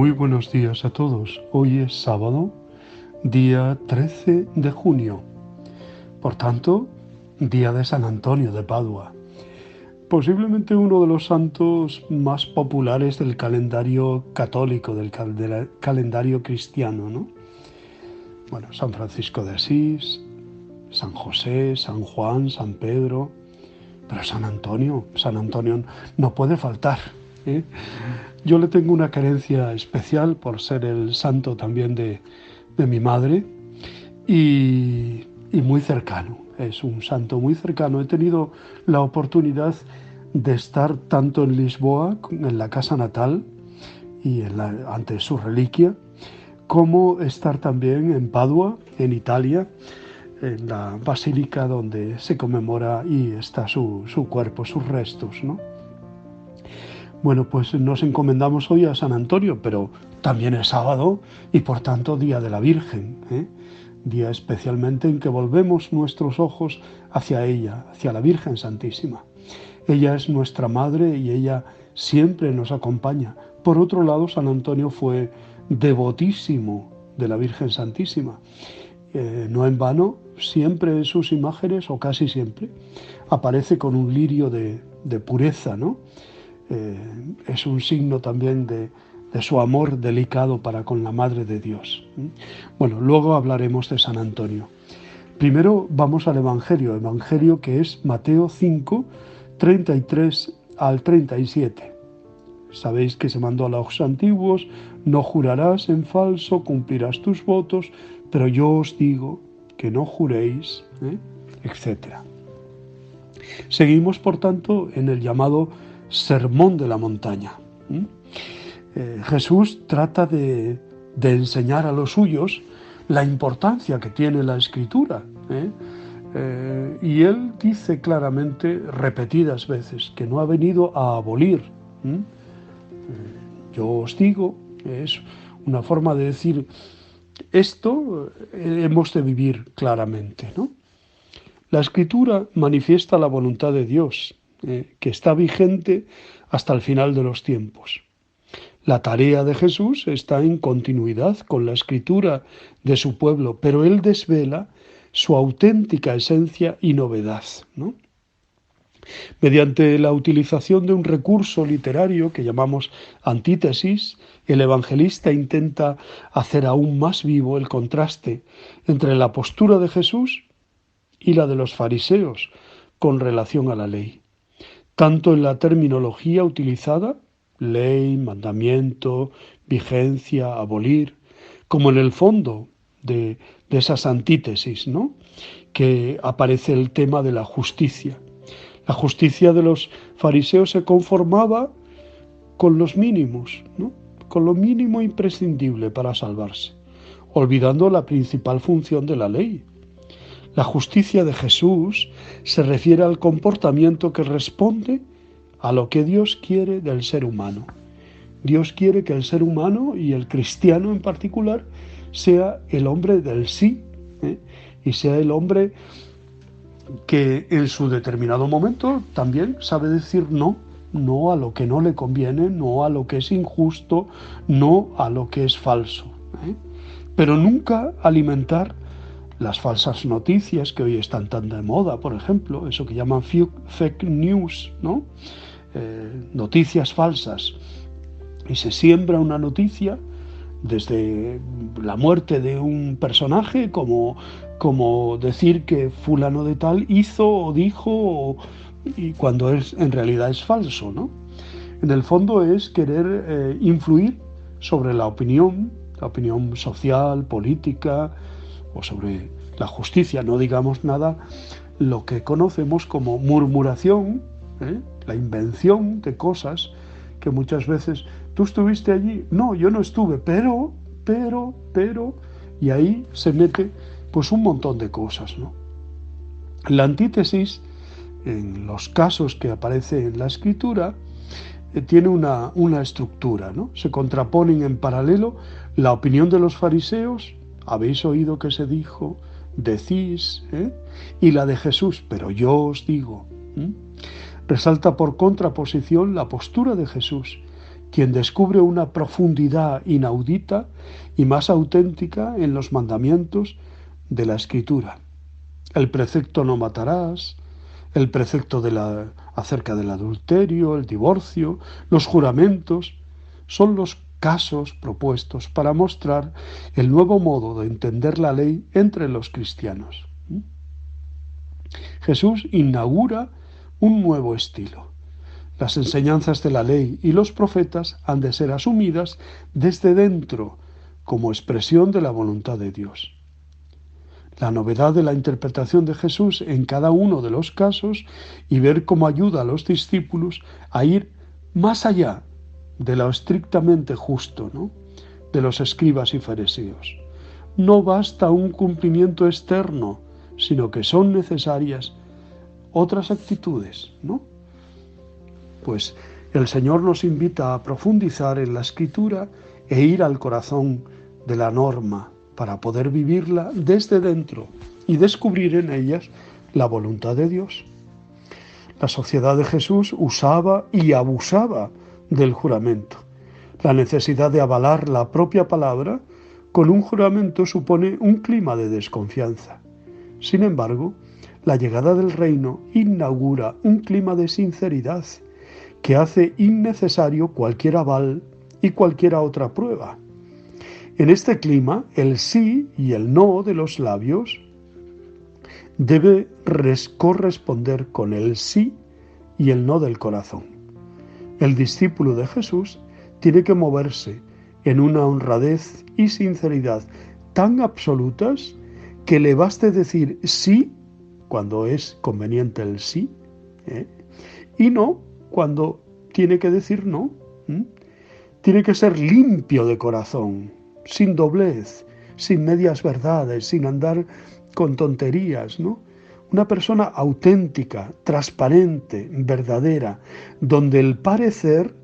Muy buenos días a todos. Hoy es sábado, día 13 de junio. Por tanto, día de San Antonio de Padua. Posiblemente uno de los santos más populares del calendario católico, del calendario cristiano, ¿no? Bueno, San Francisco de Asís, San José, San Juan, San Pedro, pero San Antonio no puede faltar, ¿eh? Yo le tengo una carencia especial por ser el santo también de mi madre y muy cercano. Es un santo muy cercano. He tenido la oportunidad de estar tanto en Lisboa, en la casa natal y ante su reliquia, como estar también en Padua, en Italia, en la basílica donde se conmemora y está su cuerpo, sus restos, ¿no? Bueno, pues nos encomendamos hoy a San Antonio, pero también es sábado y por tanto Día de la Virgen, ¿eh? Día especialmente en que volvemos nuestros ojos hacia ella, hacia la Virgen Santísima. Ella es nuestra madre y ella siempre nos acompaña. Por otro lado, San Antonio fue devotísimo de la Virgen Santísima. No en vano, siempre en sus imágenes, o casi siempre, aparece con un lirio de pureza, ¿no? Es un signo también de su amor delicado para con la Madre de Dios. Bueno, luego hablaremos de San Antonio. Primero vamos al Evangelio que es Mateo 5, 33 al 37. Sabéis que se mandó a los antiguos: no jurarás en falso, cumplirás tus votos, pero yo os digo que no juréis, etc. Seguimos, por tanto, en el llamado Sermón de la Montaña. Jesús trata de enseñar a los suyos la importancia que tiene la Escritura, y él dice claramente, repetidas veces, que no ha venido a abolir. Yo os digo, es una forma de decir, esto hemos de vivir claramente, ¿no? La Escritura manifiesta la voluntad de Dios, que está vigente hasta el final de los tiempos. La tarea de Jesús está en continuidad con la Escritura de su pueblo, pero él desvela su auténtica esencia y novedad, ¿no? Mediante la utilización de un recurso literario que llamamos antítesis, el evangelista intenta hacer aún más vivo el contraste entre la postura de Jesús y la de los fariseos con relación a la ley. Tanto en la terminología utilizada, ley, mandamiento, vigencia, abolir, como en el fondo de esas antítesis, ¿no? Que aparece el tema de la justicia. La justicia de los fariseos se conformaba con los mínimos, ¿no? Con lo mínimo imprescindible para salvarse, olvidando la principal función de la ley. La justicia de Jesús se refiere al comportamiento que responde a lo que Dios quiere del ser humano. Dios quiere que el ser humano, y el cristiano en particular, sea el hombre del sí, y sea el hombre que en su determinado momento también sabe decir no, no a lo que no le conviene, no a lo que es injusto, no a lo que es falso, pero nunca alimentar las falsas noticias que hoy están tan de moda, por ejemplo, eso que llaman fake news, ¿no? Noticias falsas. Y se siembra una noticia desde la muerte de un personaje, como decir que fulano de tal hizo o dijo, y cuando en realidad es falso, ¿no? En el fondo es querer influir sobre la opinión social, política, o sobre la justicia, no digamos nada, lo que conocemos como murmuración, la invención de cosas que muchas veces, ¿tú estuviste allí? No, yo no estuve, pero, y ahí se mete pues un montón de cosas, ¿no? La antítesis, en los casos que aparece en la Escritura, tiene una estructura, ¿no? Se contraponen en paralelo la opinión de los fariseos, habéis oído que se dijo, decís, y la de Jesús, pero yo os digo. Resalta por contraposición la postura de Jesús, quien descubre una profundidad inaudita y más auténtica en los mandamientos de la Escritura. El precepto no matarás, el precepto acerca del adulterio, el divorcio, los juramentos, son los casos propuestos para mostrar el nuevo modo de entender la ley entre los cristianos. Jesús inaugura un nuevo estilo. Las enseñanzas de la ley y los profetas han de ser asumidas desde dentro como expresión de la voluntad de Dios. La novedad de la interpretación de Jesús en cada uno de los casos y ver cómo ayuda a los discípulos a ir más allá de lo estrictamente justo, ¿no?, de los escribas y fariseos. No basta un cumplimiento externo, sino que son necesarias otras actitudes, ¿no? Pues el Señor nos invita a profundizar en la Escritura e ir al corazón de la norma para poder vivirla desde dentro y descubrir en ellas la voluntad de Dios. La sociedad de Jesús usaba y abusaba del juramento. La necesidad de avalar la propia palabra con un juramento supone un clima de desconfianza. Sin embargo, la llegada del reino inaugura un clima de sinceridad que hace innecesario cualquier aval y cualquier otra prueba. En este clima, el sí y el no de los labios debe corresponder con el sí y el no del corazón. El discípulo de Jesús tiene que moverse en una honradez y sinceridad tan absolutas que le baste decir sí cuando es conveniente el sí, y no cuando tiene que decir no. Tiene que ser limpio de corazón, sin doblez, sin medias verdades, sin andar con tonterías, ¿no? Una persona auténtica, transparente, verdadera, donde el parecer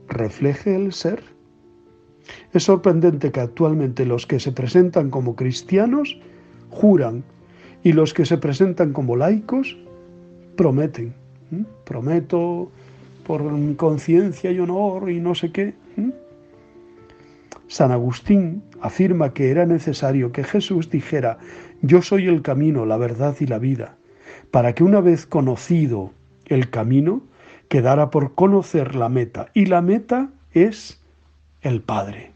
refleje el ser. Es sorprendente que actualmente los que se presentan como cristianos juran y los que se presentan como laicos prometen. Prometo por mi conciencia y honor y no sé qué. San Agustín afirma que era necesario que Jesús dijera: yo soy el camino, la verdad y la vida, para que una vez conocido el camino, quedara por conocer la meta, y la meta es el Padre,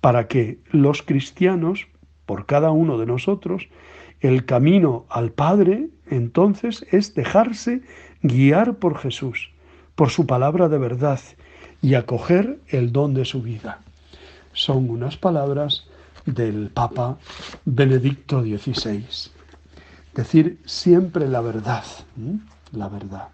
para que los cristianos, por cada uno de nosotros, el camino al Padre, entonces, es dejarse guiar por Jesús, por su palabra de verdad, y acoger el don de su vida. Son unas palabras del Papa Benedicto XVI. Decir siempre la verdad, la verdad.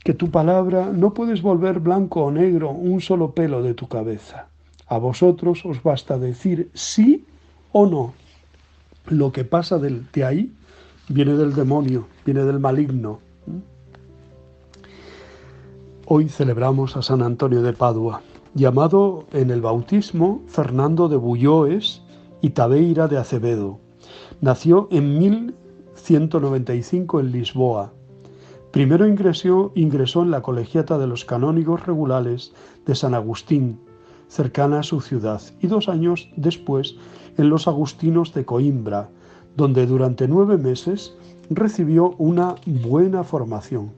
Que tu palabra no puedes volver blanco o negro un solo pelo de tu cabeza. A vosotros os basta decir sí o no. Lo que pasa de ahí viene del demonio, viene del maligno. Hoy celebramos a San Antonio de Padua, llamado en el bautismo Fernando de Bulloes y Tabeira de Acevedo. Nació en 1195 en Lisboa. Primero ingresó en la colegiata de los canónigos regulares de San Agustín, cercana a su ciudad, y 2 años después en los agustinos de Coimbra, donde durante 9 meses recibió una buena formación.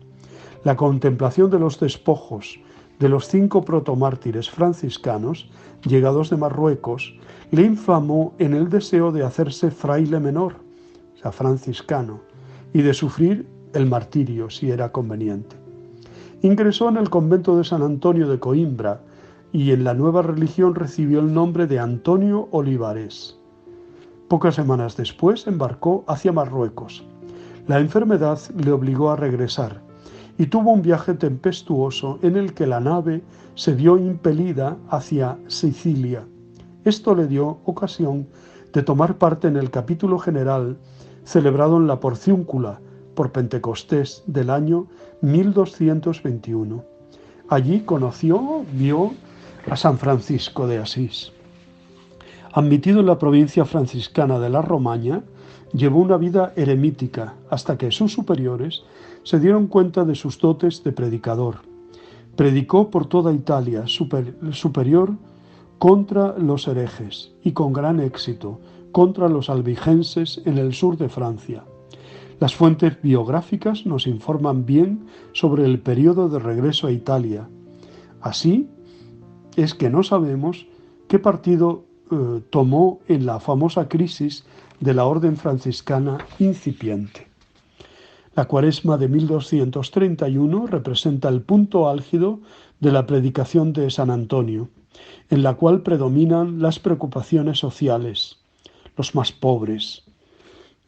La contemplación de los despojos de los 5 protomártires franciscanos, llegados de Marruecos, le inflamó en el deseo de hacerse fraile menor, o sea, franciscano, y de sufrir el martirio si era conveniente. Ingresó en el convento de San Antonio de Coimbra y en la nueva religión recibió el nombre de Antonio Olivares. Pocas semanas después embarcó hacia Marruecos. La enfermedad le obligó a regresar y tuvo un viaje tempestuoso en el que la nave se vio impelida hacia Sicilia. Esto le dio ocasión de tomar parte en el capítulo general celebrado en la Porciúncula por Pentecostés del año 1221. Allí vio a San Francisco de Asís. Admitido en la provincia franciscana de la Romaña, llevó una vida eremítica hasta que sus superiores se dieron cuenta de sus dotes de predicador. Predicó por toda Italia superior contra los herejes y con gran éxito contra los albigenses en el sur de Francia. Las fuentes biográficas nos informan bien sobre el periodo de regreso a Italia. Así es que no sabemos qué partido tomó en la famosa crisis de la orden franciscana incipiente. La Cuaresma de 1231 representa el punto álgido de la predicación de San Antonio, en la cual predominan las preocupaciones sociales, los más pobres,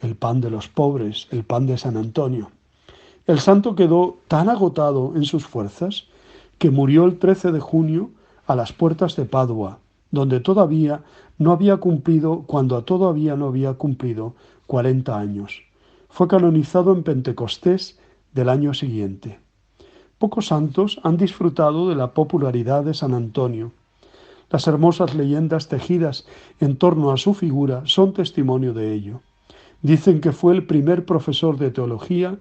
el pan de los pobres, el pan de San Antonio. El santo quedó tan agotado en sus fuerzas que murió el 13 de junio a las puertas de Padua, donde todavía no había cumplido 40 años. Fue canonizado en Pentecostés del año siguiente. Pocos santos han disfrutado de la popularidad de San Antonio. Las hermosas leyendas tejidas en torno a su figura son testimonio de ello. Dicen que fue el primer profesor de teología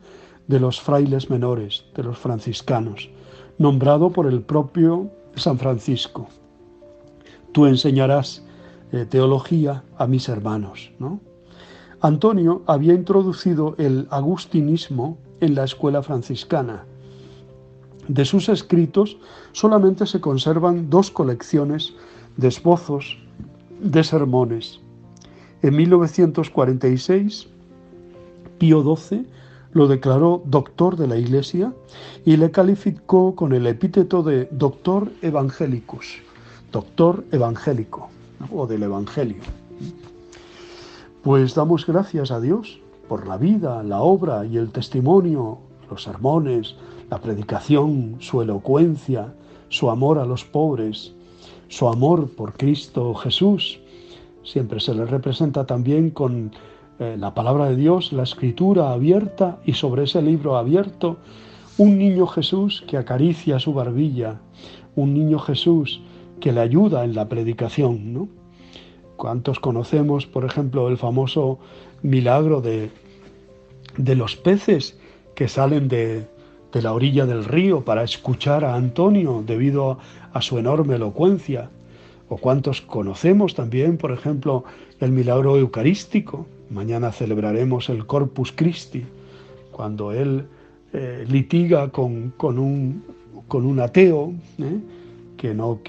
de los frailes menores, de los franciscanos, nombrado por el propio San Francisco. Tú enseñarás teología a mis hermanos, ¿no? Antonio había introducido el agustinismo en la escuela franciscana. De sus escritos solamente se conservan 2 colecciones de esbozos de sermones. En 1946, Pío XII lo declaró doctor de la Iglesia y le calificó con el epíteto de doctor evangélico, o del Evangelio. Pues damos gracias a Dios por la vida, la obra y el testimonio, los sermones, la predicación, su elocuencia, su amor a los pobres, su amor por Cristo Jesús. Siempre se le representa también con la palabra de Dios, la escritura abierta, y sobre ese libro abierto un niño Jesús que acaricia su barbilla, un niño Jesús que le ayuda en la predicación, ¿no? ¿Cuántos conocemos, por ejemplo, el famoso milagro de los peces que salen de la orilla del río para escuchar a Antonio debido a su enorme elocuencia? ¿O cuántos conocemos también, por ejemplo, el milagro eucarístico? Mañana celebraremos el Corpus Christi, cuando él litiga con un ateo que no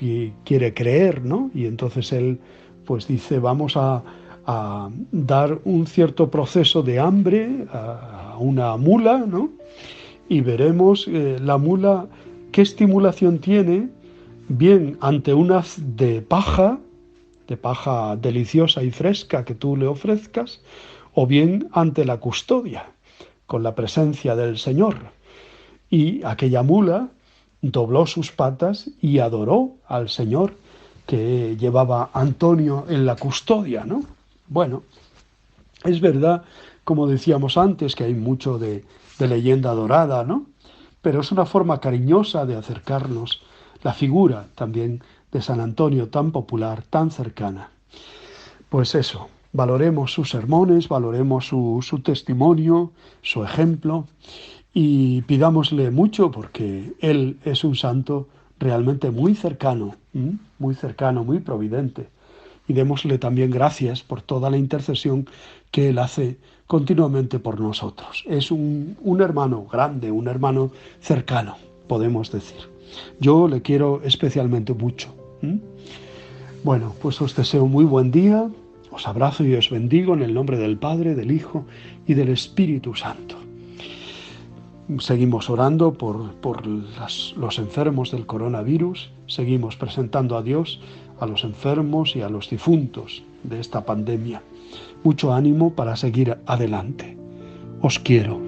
quiere creer, ¿no? Y entonces él pues dice, vamos a dar un cierto proceso de hambre a una mula, ¿no? Y veremos la mula qué estimulación tiene, bien ante un haz de paja deliciosa y fresca que tú le ofrezcas, o bien ante la custodia, con la presencia del Señor. Y aquella mula dobló sus patas y adoró al Señor que llevaba Antonio en la custodia, ¿no? Bueno, es verdad, como decíamos antes, que hay mucho de leyenda dorada, ¿no? Pero es una forma cariñosa de acercarnos la figura también de San Antonio, tan popular, tan cercana. Pues eso, valoremos sus sermones, valoremos su testimonio, su ejemplo, y pidámosle mucho porque él es un santo realmente muy cercano, muy providente. Y démosle también gracias por toda la intercesión que él hace continuamente por nosotros. Es un hermano grande, un hermano cercano, podemos decir. Yo le quiero especialmente mucho. Bueno, pues os deseo muy buen día, os abrazo y os bendigo en el nombre del Padre, del Hijo y del Espíritu Santo. Seguimos orando por los enfermos del coronavirus, seguimos presentando a Dios a los enfermos y a los difuntos de esta pandemia. Mucho ánimo para seguir adelante. Os quiero.